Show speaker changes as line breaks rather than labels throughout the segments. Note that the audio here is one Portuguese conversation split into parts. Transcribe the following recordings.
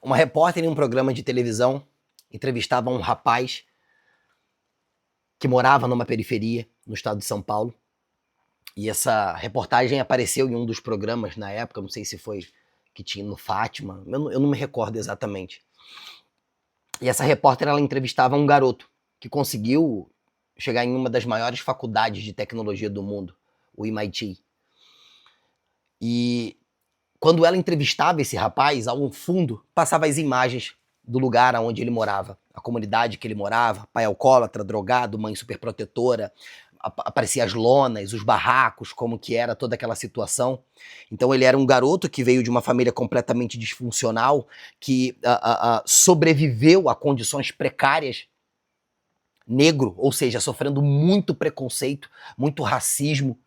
Uma repórter em um programa de televisão entrevistava um rapaz que morava numa periferia no estado de São Paulo. E essa reportagem apareceu em um dos programas na época, não sei se foi que tinha no Fátima, eu não me recordo exatamente. E essa repórter, ela entrevistava um garoto que conseguiu chegar em uma das maiores faculdades de tecnologia do mundo, o MIT. E quando ela entrevistava esse rapaz, ao fundo passava as imagens do lugar onde ele morava, a comunidade que ele morava, pai alcoólatra, drogado, mãe superprotetora, aparecia as lonas, os barracos, como que era toda aquela situação. Então ele era um garoto que veio de uma família completamente disfuncional, que sobreviveu a condições precárias, negro, ou seja, sofrendo muito preconceito, muito racismo,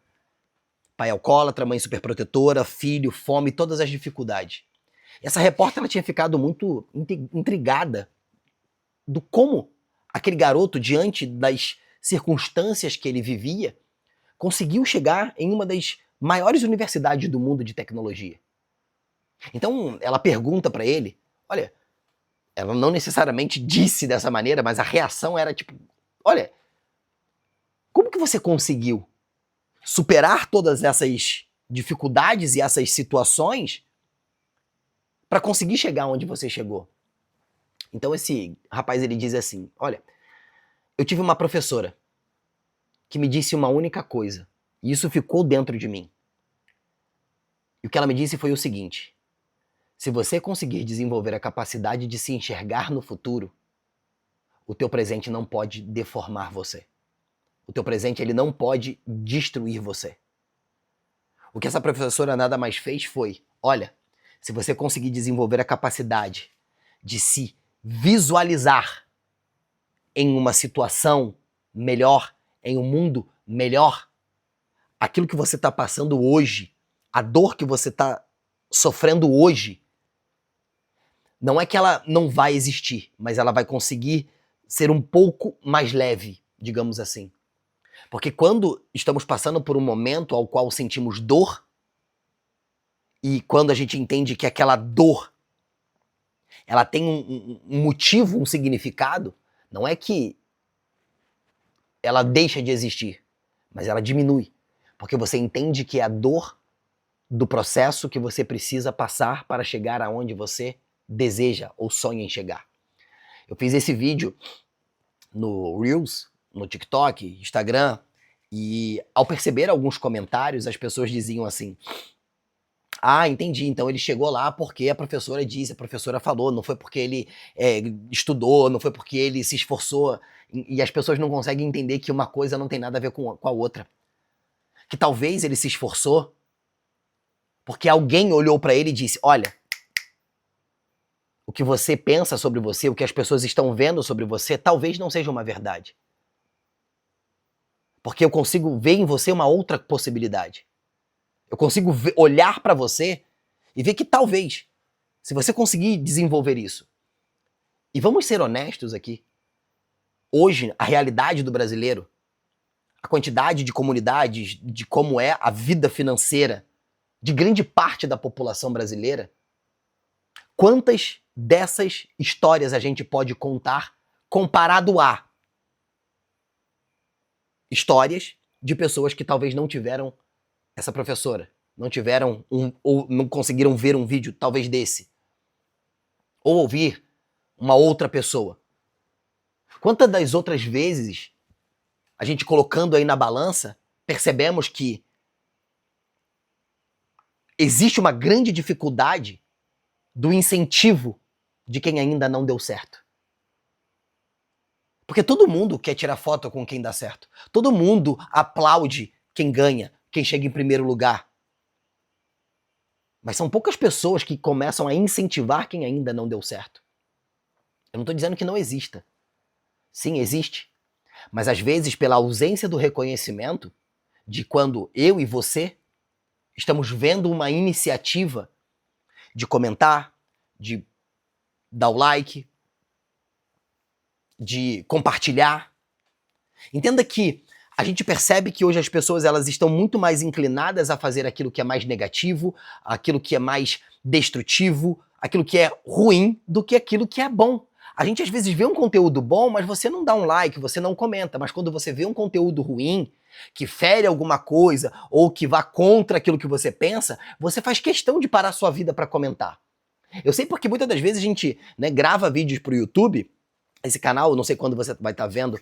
pai alcoólatra, mãe superprotetora, filho, fome, todas as dificuldades. Essa repórter, ela tinha ficado muito intrigada do como aquele garoto, diante das circunstâncias que ele vivia, conseguiu chegar em uma das maiores universidades do mundo de tecnologia. Então ela pergunta para ele, olha, ela não necessariamente disse dessa maneira, mas a reação era tipo, olha, como que você conseguiu superar todas essas dificuldades e essas situações para conseguir chegar onde você chegou? Então esse rapaz, ele diz assim, olha, eu tive uma professora que me disse uma única coisa, e isso ficou dentro de mim. E o que ela me disse foi o seguinte: se você conseguir desenvolver a capacidade de se enxergar no futuro, o teu presente não pode deformar você. O teu presente, ele não pode destruir você. O que essa professora nada mais fez foi, olha, se você conseguir desenvolver a capacidade de se visualizar em uma situação melhor, em um mundo melhor, aquilo que você está passando hoje, a dor que você está sofrendo hoje, não é que ela não vai existir, mas ela vai conseguir ser um pouco mais leve, digamos assim. Porque quando estamos passando por um momento ao qual sentimos dor, e quando a gente entende que aquela dor ela tem um motivo, um significado, não é que ela deixa de existir, mas ela diminui. Porque você entende que é a dor do processo que você precisa passar para chegar aonde você deseja ou sonha em chegar. Eu fiz esse vídeo no Reels, no TikTok, Instagram, e ao perceber alguns comentários, as pessoas diziam assim: ah, entendi, então ele chegou lá porque a professora disse, a professora falou, não foi porque ele estudou, não foi porque ele se esforçou, e as pessoas não conseguem entender que uma coisa não tem nada a ver com a outra. Que talvez ele se esforçou porque alguém olhou para ele e disse, olha, o que você pensa sobre você, o que as pessoas estão vendo sobre você, talvez não seja uma verdade. Porque eu consigo ver em você uma outra possibilidade. Eu consigo olhar para você e ver que talvez, se você conseguir desenvolver isso, e vamos ser honestos aqui, hoje a realidade do brasileiro, a quantidade de comunidades, de como é a vida financeira de grande parte da população brasileira, quantas dessas histórias a gente pode contar comparado a histórias de pessoas que talvez não tiveram essa professora, não tiveram ou não conseguiram ver um vídeo talvez desse, ou ouvir uma outra pessoa. Quantas das outras vezes a gente colocando aí na balança, percebemos que existe uma grande dificuldade do incentivo de quem ainda não deu certo. Porque todo mundo quer tirar foto com quem dá certo. Todo mundo aplaude quem ganha, quem chega em primeiro lugar. Mas são poucas pessoas que começam a incentivar quem ainda não deu certo. Eu não estou dizendo que não exista. Sim, existe. Mas às vezes, pela ausência do reconhecimento de quando eu e você estamos vendo uma iniciativa de comentar, de dar o like, de compartilhar. Entenda que a gente percebe que hoje as pessoas elas estão muito mais inclinadas a fazer aquilo que é mais negativo, aquilo que é mais destrutivo, aquilo que é ruim do que aquilo que é bom. A gente às vezes vê um conteúdo bom, mas você não dá um like, você não comenta. Mas quando você vê um conteúdo ruim, que fere alguma coisa ou que vá contra aquilo que você pensa, você faz questão de parar sua vida para comentar. Eu sei porque muitas das vezes a gente, né, grava vídeos pro YouTube, esse canal, não sei quando você vai estar vendo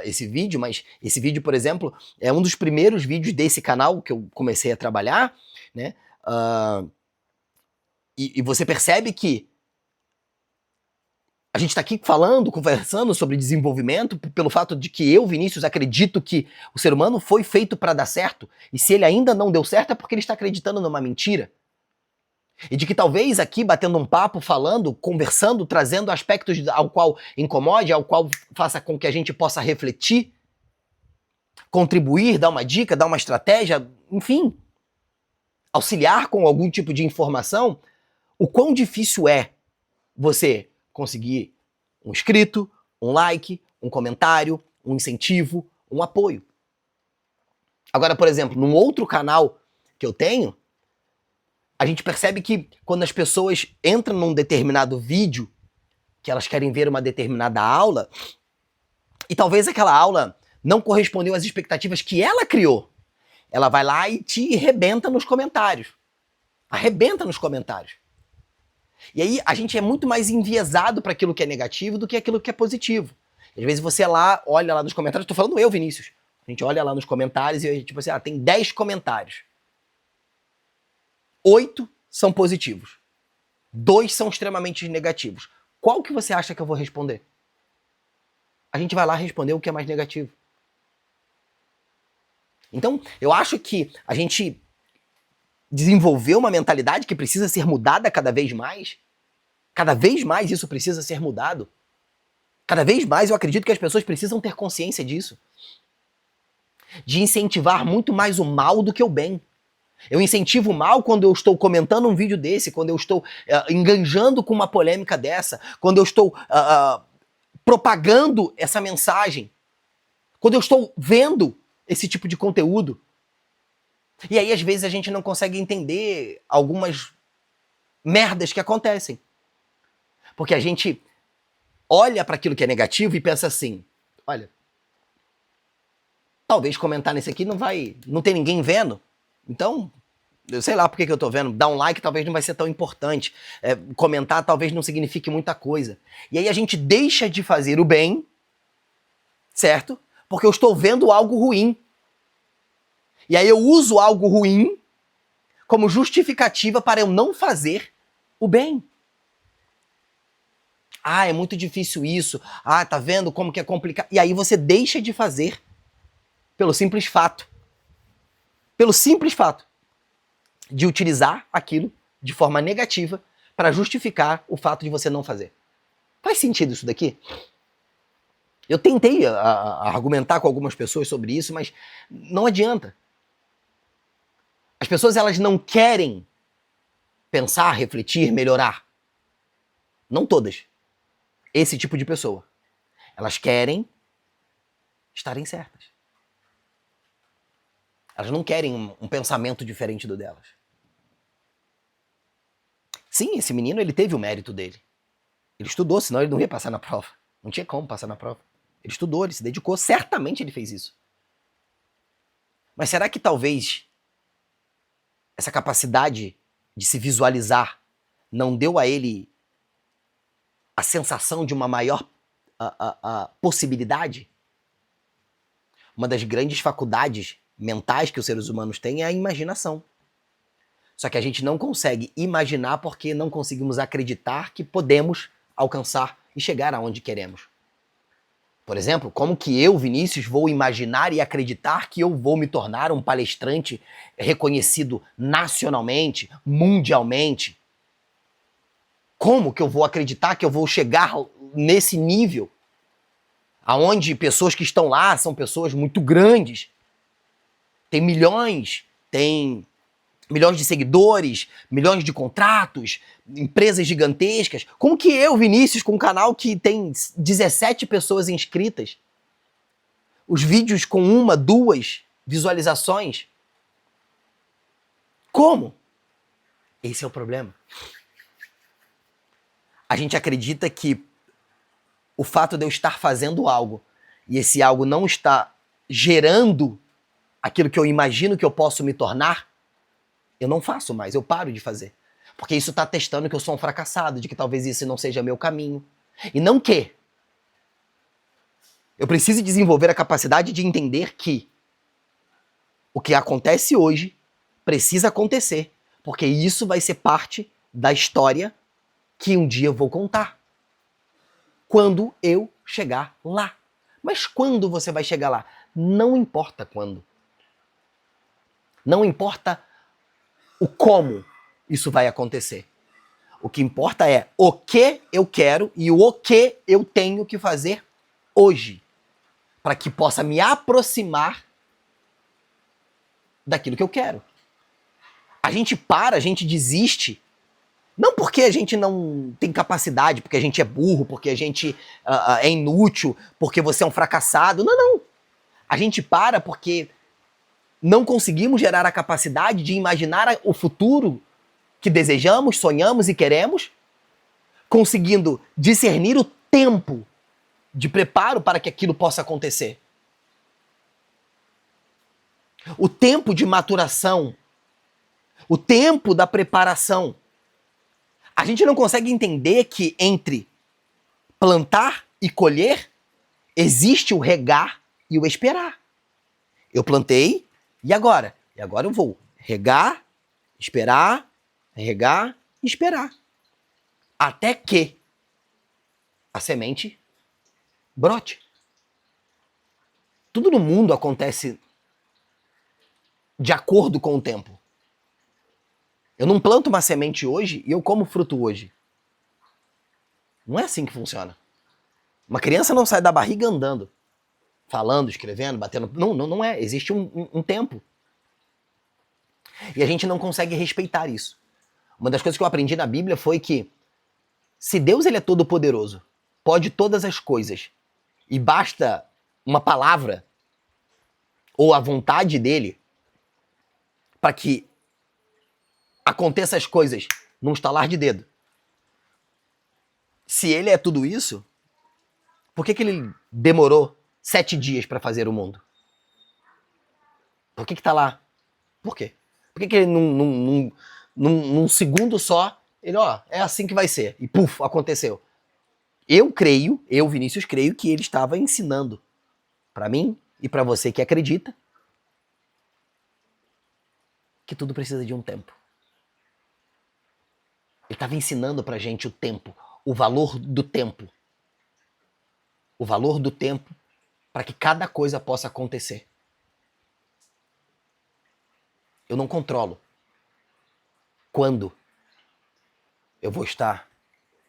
esse vídeo, mas esse vídeo, por exemplo, é um dos primeiros vídeos desse canal que eu comecei a trabalhar, né? E você percebe que a gente está aqui falando, conversando sobre desenvolvimento, pelo fato de que eu, Vinícius, acredito que o ser humano foi feito para dar certo, e se ele ainda não deu certo é porque ele está acreditando numa mentira. E de que talvez aqui, batendo um papo, falando, conversando, trazendo aspectos ao qual incomode, ao qual faça com que a gente possa refletir, contribuir, dar uma dica, dar uma estratégia, enfim, auxiliar com algum tipo de informação, o quão difícil é você conseguir um inscrito, um like, um comentário, um incentivo, um apoio. Agora, por exemplo, num outro canal que eu tenho, a gente percebe que quando as pessoas entram num determinado vídeo, que elas querem ver uma determinada aula, e talvez aquela aula não correspondeu às expectativas que ela criou, ela vai lá e te arrebenta nos comentários. Arrebenta nos comentários. E aí a gente é muito mais enviesado para aquilo que é negativo do que aquilo que é positivo. Às vezes você lá, olha lá nos comentários, tô falando eu, Vinícius. A gente olha lá nos comentários e tipo assim, tem 10 comentários. 8 são positivos. 2 são extremamente negativos. Qual que você acha que eu vou responder? A gente vai lá responder o que é mais negativo. Então, eu acho que a gente desenvolveu uma mentalidade que precisa ser mudada cada vez mais. Cada vez mais isso precisa ser mudado. Cada vez mais eu acredito que as pessoas precisam ter consciência disso. De incentivar muito mais o mal do que o bem. Eu incentivo o mal quando eu estou comentando um vídeo desse, quando eu estou enganjando com uma polêmica dessa, quando eu estou propagando essa mensagem, quando eu estou vendo esse tipo de conteúdo. E aí, às vezes, a gente não consegue entender algumas merdas que acontecem. Porque a gente olha para aquilo que é negativo e pensa assim, olha, talvez comentar nesse aqui não tem ninguém vendo, então, eu sei lá por que eu tô vendo, dar um like talvez não vai ser tão importante, comentar talvez não signifique muita coisa. E aí a gente deixa de fazer o bem, certo? Porque eu estou vendo algo ruim. E aí eu uso algo ruim como justificativa para eu não fazer o bem. Ah, é muito difícil isso. Ah, tá vendo como que é complicado? E aí você deixa de fazer pelo simples fato. Pelo simples fato de utilizar aquilo de forma negativa para justificar o fato de você não fazer. Faz sentido isso daqui? Eu tentei argumentar com algumas pessoas sobre isso, mas não adianta. As pessoas, elas não querem pensar, refletir, melhorar. Não todas. Esse tipo de pessoa. Elas querem estarem certas. Elas não querem um pensamento diferente do delas. Sim, esse menino, ele teve o mérito dele. Ele estudou, senão ele não ia passar na prova. Não tinha como passar na prova. Ele estudou, ele se dedicou, certamente ele fez isso. Mas será que talvez essa capacidade de se visualizar não deu a ele a sensação de uma maior possibilidade? Uma das grandes faculdades mentais que os seres humanos têm é a imaginação. Só que a gente não consegue imaginar porque não conseguimos acreditar que podemos alcançar e chegar aonde queremos. Por exemplo, como que eu, Vinícius, vou imaginar e acreditar que eu vou me tornar um palestrante reconhecido nacionalmente, mundialmente? Como que eu vou acreditar que eu vou chegar nesse nível? Aonde pessoas que estão lá são pessoas muito grandes, tem milhões de seguidores, milhões de contratos, empresas gigantescas. Como que eu, Vinícius, com um canal que tem 17 pessoas inscritas, os vídeos com 1, 2 visualizações? Como? Esse é o problema. A gente acredita que o fato de eu estar fazendo algo e esse algo não está gerando aquilo que eu imagino que eu posso me tornar, eu não faço mais, eu paro de fazer. Porque isso está testando que eu sou um fracassado, de que talvez isso não seja meu caminho. E não que eu preciso desenvolver a capacidade de entender que o que acontece hoje precisa acontecer, porque isso vai ser parte da história que um dia eu vou contar. Quando eu chegar lá. Mas quando você vai chegar lá? Não importa quando. Não importa o como isso vai acontecer. O que importa é o que eu quero e o que eu tenho que fazer hoje, para que possa me aproximar daquilo que eu quero. A gente desiste, não porque a gente não tem capacidade, porque a gente é burro, porque a gente é inútil, porque você é um fracassado. Não, não. A gente para porque não conseguimos gerar a capacidade de imaginar o futuro que desejamos, sonhamos e queremos, conseguindo discernir o tempo de preparo para que aquilo possa acontecer. O tempo de maturação, o tempo da preparação. A gente não consegue entender que entre plantar e colher existe o regar e o esperar. Eu plantei, e agora? E agora eu vou regar, esperar, regar e esperar. Até que a semente brote. Tudo no mundo acontece de acordo com o tempo. Eu não planto uma semente hoje e eu como fruto hoje. Não é assim que funciona. Uma criança não sai da barriga andando, falando, escrevendo, batendo. Não é. Existe um tempo. E a gente não consegue respeitar isso. Uma das coisas que eu aprendi na Bíblia foi que se Deus ele é todo poderoso, pode todas as coisas, e basta uma palavra ou a vontade dele para que aconteça as coisas num estalar de dedo. Se ele é tudo isso, por que ele demorou 7 dias para fazer o mundo? Por que tá lá? Por quê? Por que ele num segundo só, ele, é assim que vai ser. E puf, aconteceu. Eu creio, Vinícius, creio que ele estava ensinando para mim e para você que acredita que tudo precisa de um tempo. Ele estava ensinando pra gente o tempo, o valor do tempo. O valor do tempo para que cada coisa possa acontecer. Eu não controlo quando eu vou estar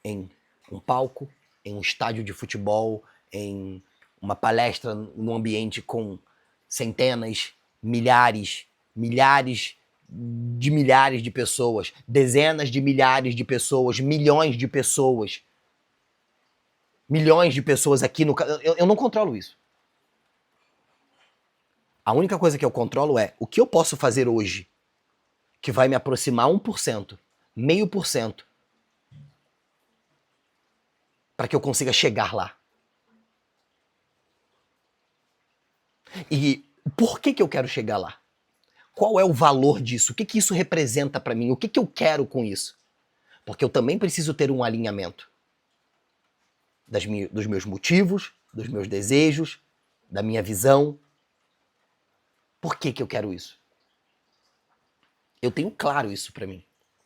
em um palco, em um estádio de futebol, em uma palestra num ambiente com centenas, milhares de pessoas, dezenas de milhares de pessoas, milhões de pessoas aqui no... Eu não controlo isso. A única coisa que eu controlo é o que eu posso fazer hoje que vai me aproximar 1%, 0,5%, para que eu consiga chegar lá. E por que eu quero chegar lá? Qual é o valor disso? O que isso representa para mim? O que eu quero com isso? Porque eu também preciso ter um alinhamento dos meus motivos, dos meus desejos, da minha visão. Por que eu quero isso? Eu tenho claro isso para mim.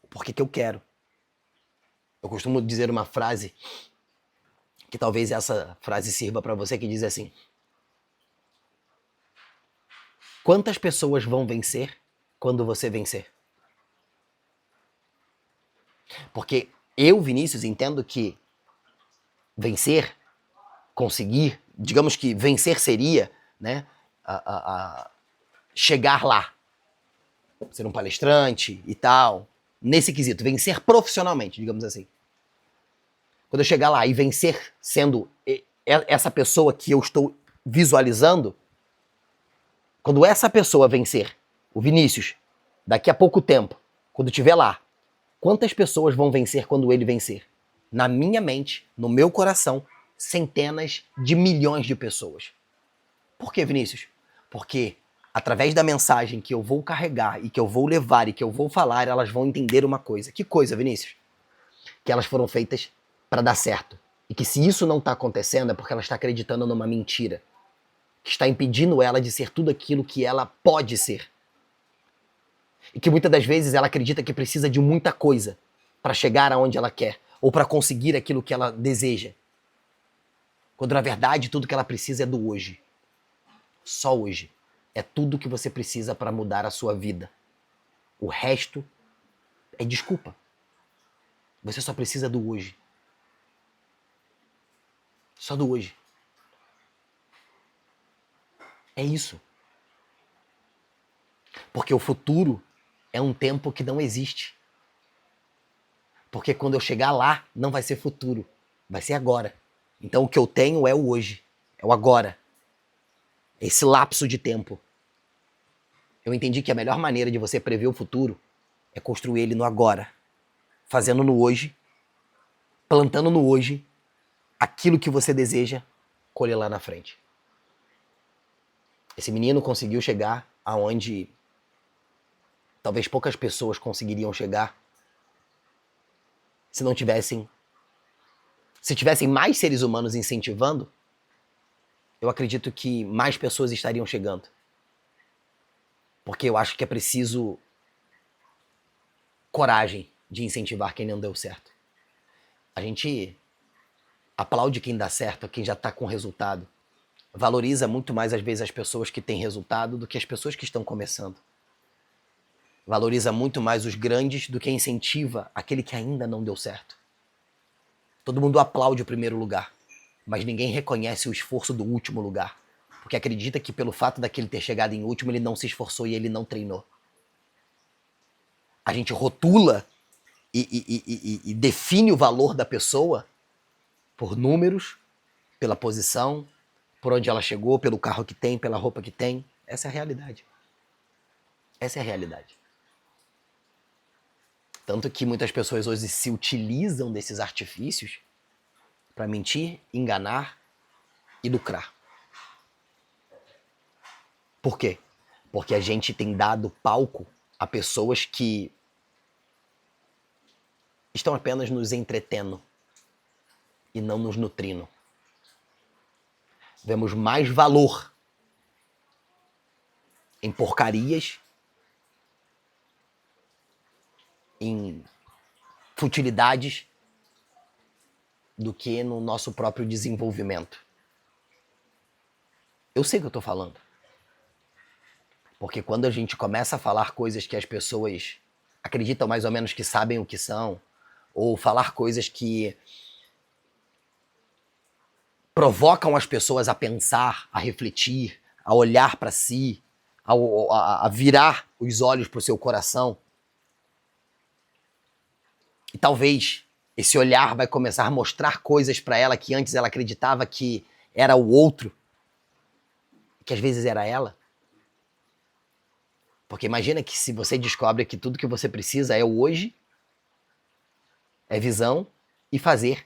Por que eu quero? Eu costumo dizer uma frase, que talvez essa frase sirva para você, que diz assim: quantas pessoas vão vencer quando você vencer? Porque eu, Vinícius, entendo que vencer, conseguir, digamos que vencer seria, né, chegar lá, ser um palestrante e tal, nesse quesito, vencer profissionalmente, digamos assim. Quando eu chegar lá e vencer sendo essa pessoa que eu estou visualizando, quando essa pessoa vencer, o Vinícius, daqui a pouco tempo, quando estiver lá, quantas pessoas vão vencer quando ele vencer? na minha mente, no meu coração, centenas de milhões de pessoas. Por que, Vinícius? Porque através da mensagem que eu vou carregar e que eu vou levar e que eu vou falar, elas vão entender uma coisa. Que coisa, Vinícius? Que elas foram feitas para dar certo. E que se isso não está acontecendo é porque ela está acreditando numa mentira. Que está impedindo ela de ser tudo aquilo que ela pode ser. E que muitas das vezes ela acredita que precisa de muita coisa para chegar aonde ela quer. Ou para conseguir aquilo que ela deseja. Quando na verdade tudo que ela precisa é do hoje. Só hoje. É tudo que você precisa para mudar a sua vida. O resto é desculpa. Você só precisa do hoje. Só do hoje. É isso. Porque o futuro é um tempo que não existe. Porque quando eu chegar lá, não vai ser futuro. Vai ser agora. Então o que eu tenho é o hoje. É o agora. Esse lapso de tempo. Eu entendi que a melhor maneira de você prever o futuro é construir ele no agora. Fazendo no hoje, plantando no hoje, aquilo que você deseja colher lá na frente. Esse menino conseguiu chegar aonde talvez poucas pessoas conseguiriam chegar se não tivessem... Se tivessem mais seres humanos incentivando, eu acredito que mais pessoas estariam chegando. Porque eu acho que é preciso coragem de incentivar quem não deu certo. A gente aplaude quem dá certo, quem já está com resultado. Valoriza muito mais, às vezes, as pessoas que têm resultado do que as pessoas que estão começando. Valoriza muito mais os grandes do que incentiva aquele que ainda não deu certo. Todo mundo aplaude o primeiro lugar, mas ninguém reconhece o esforço do último lugar, porque acredita que pelo fato daquele ter chegado em último, ele não se esforçou e ele não treinou. A gente rotula e define o valor da pessoa por números, pela posição, por onde ela chegou, pelo carro que tem, pela roupa que tem. Essa é a realidade. Essa é a realidade. Tanto que muitas pessoas hoje se utilizam desses artifícios para mentir, enganar e lucrar. Por quê? Porque a gente tem dado palco a pessoas que estão apenas nos entretendo e não nos nutrindo. Vemos mais valor em porcarias, em futilidades, do que no nosso próprio desenvolvimento. Eu sei o que eu estou falando. Porque quando a gente começa a falar coisas que as pessoas acreditam mais ou menos que sabem o que são, ou falar coisas que provocam as pessoas a pensar, a refletir, a olhar para si, a virar os olhos para o seu coração. E talvez esse olhar vai começar a mostrar coisas para ela que antes ela acreditava que era o outro, que às vezes era ela. Porque imagina que se você descobre que tudo que você precisa é o hoje, é visão e fazer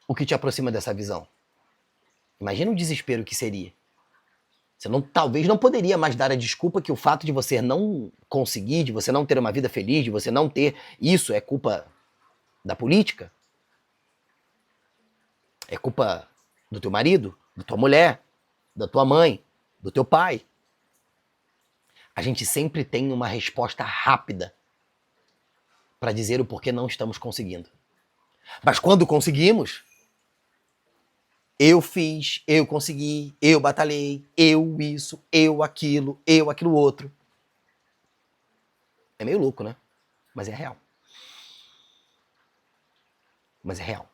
o que te aproxima dessa visão. Imagina o desespero que seria. Você talvez não poderia mais dar a desculpa que o fato de você não conseguir, de você não ter uma vida feliz, de você não ter isso é culpa da política, é culpa do teu marido, da tua mulher, da tua mãe, do teu pai. A gente sempre tem uma resposta rápida para dizer o porquê não estamos conseguindo. Mas quando conseguimos, eu fiz, eu consegui, eu batalhei, eu isso, eu aquilo outro. É meio louco, né? Mas é real. Mas é real.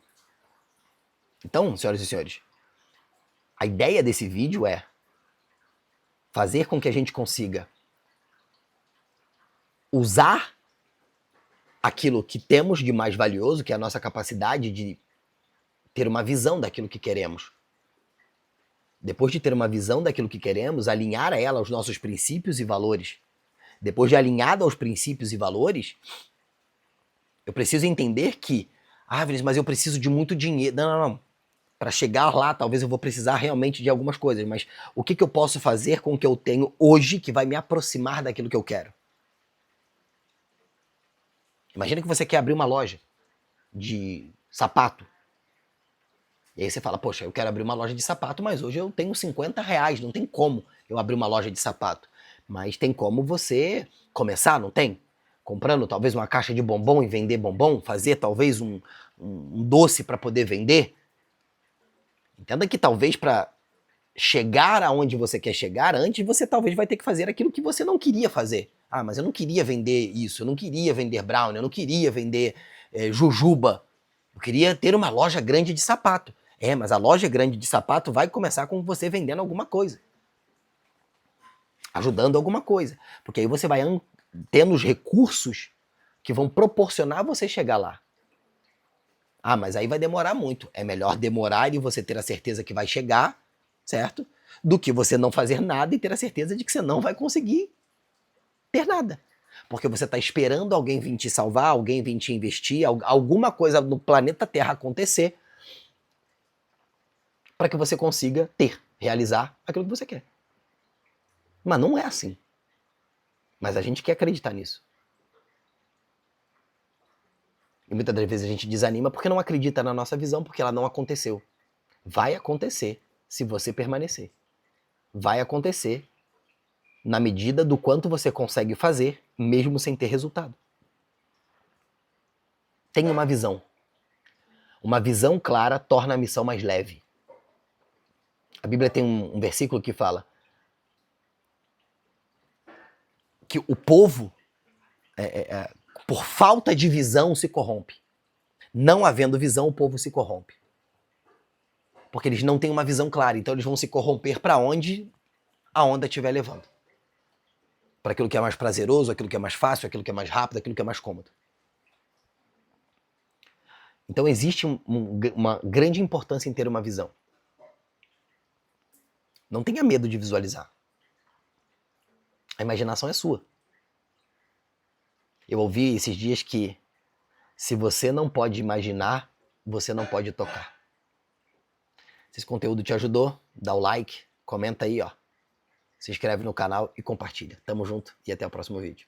Então, senhoras e senhores, a ideia desse vídeo é fazer com que a gente consiga usar aquilo que temos de mais valioso, que é a nossa capacidade de ter uma visão daquilo que queremos. Depois de ter uma visão daquilo que queremos, alinhar a ela aos nossos princípios e valores. Depois de alinhado aos princípios e valores, eu preciso entender que Ah, Vinícius, mas eu preciso de muito dinheiro. Não, não, não. Para chegar lá, talvez eu vou precisar realmente de algumas coisas, mas o que eu posso fazer com o que eu tenho hoje que vai me aproximar daquilo que eu quero? Imagina que você quer abrir uma loja de sapato. E aí você fala, poxa, eu quero abrir uma loja de sapato, mas hoje eu tenho R$ 50, não tem como eu abrir uma loja de sapato. Mas tem como você começar, não tem? Comprando talvez uma caixa de bombom e vender bombom, fazer talvez um doce para poder vender. Entenda que talvez para chegar aonde você quer chegar, antes você talvez vai ter que fazer aquilo que você não queria fazer. Ah, mas eu não queria vender isso, eu não queria vender brownie, eu não queria vender jujuba. Eu queria ter uma loja grande de sapato. É, mas a loja grande de sapato vai começar com você vendendo alguma coisa. Ajudando alguma coisa. Porque aí você vai tendo os recursos que vão proporcionar você chegar lá. Ah, mas aí vai demorar muito. É melhor demorar e você ter a certeza que vai chegar, certo? Do que você não fazer nada e ter a certeza de que você não vai conseguir ter nada. Porque você está esperando alguém vir te salvar, alguém vir te investir, alguma coisa no planeta Terra acontecer para que você consiga ter, realizar aquilo que você quer. Mas não é assim. Mas a gente quer acreditar nisso. E muitas das vezes a gente desanima porque não acredita na nossa visão, porque ela não aconteceu. Vai acontecer se você permanecer. Vai acontecer na medida do quanto você consegue fazer, mesmo sem ter resultado. Tenha uma visão. Uma visão clara torna a missão mais leve. A Bíblia tem um versículo que fala que o povo, por falta de visão, se corrompe. Não havendo visão, o povo se corrompe. Porque eles não têm uma visão clara, então eles vão se corromper para onde a onda estiver levando. Para aquilo que é mais prazeroso, aquilo que é mais fácil, aquilo que é mais rápido, aquilo que é mais cômodo. Então existe uma grande importância em ter uma visão. Não tenha medo de visualizar. A imaginação é sua. Eu ouvi esses dias que se você não pode imaginar, você não pode tocar. Se esse conteúdo te ajudou, dá o like, comenta aí, ó. Se inscreve no canal e compartilha. Tamo junto e até o próximo vídeo.